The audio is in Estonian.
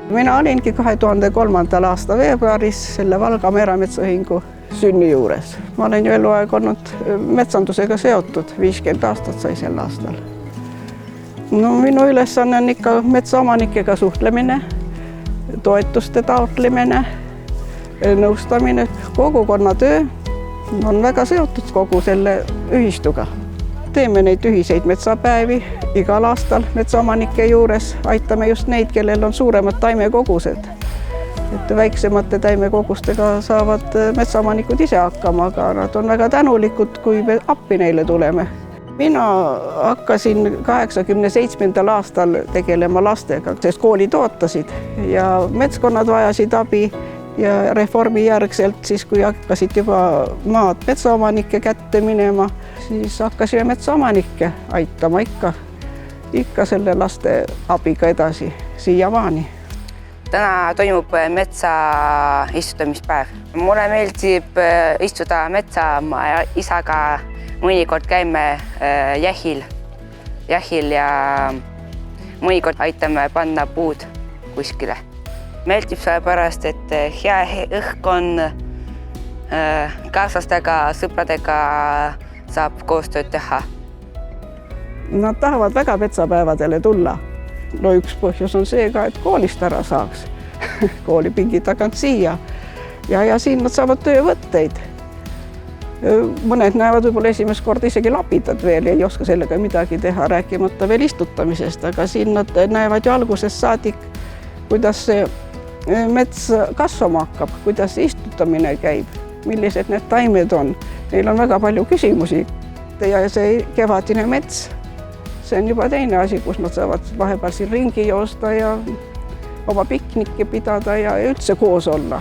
Mina olingi 2003. aasta veebruaris selle Valgamaa erametsaühingu sünni juures. Ma olen ju eluaeg olnud metsandusega seotud, 50 aastat sai sel aastal. No, minu ülesanne on ikka metsaomanikega suhtlemine, toetuste taotlemine, nõustamine, kogukonnatöö on väga seotud kogu selle ühistuga. Teeme neid ühiseid metsapäevi igal aastal metsaomanike juures, aitame just neid, kellel on suuremad taimekogused. Et väiksemate taimekogustega saavad metsaomanikud ise hakkama, aga nad on väga tänulikud, kui me appi neile tuleme. Mina hakkasin 87. aastal tegelema lastega, sest koolid ootasid ja metskonnad vajasid abi. Ja reformi järgselt, siis kui hakkasid juba maad metsaomanike kätte minema, siis hakkasime metsaomanikke aitama ikka selle laste abiga edasi siiamaani. Täna toimub metsa istutamispäev. Mulle meeldib istuda metsa, ma isaga mõnikord käime jahil ja mõnikord aitame panna puud kuskile. Meeldib sellepärast, et hea õhk on, kaaslastega, sõpradega saab koostööd teha. Nad tahavad väga metsapäevadele tulla. No üks põhjus on see ka, et koolist ära saaks. Koolipingi tagant siia. Ja siin nad saavad töövõtteid. Mõned näevad võib-olla esimest korda isegi lapidad veel, ei oska sellega midagi teha, rääkimata veel istutamisest, aga siin nad näevad ju algusest saadik, kuidas see mets kasvama hakkab, kuidas istutamine käib, millised need taimed on. Neil on väga palju küsimusi ja see kevadine mets, see on juba teine asi, kus nad saavad vahepeal siin ringi joosta ja oma piknikke pidada ja üldse koos olla.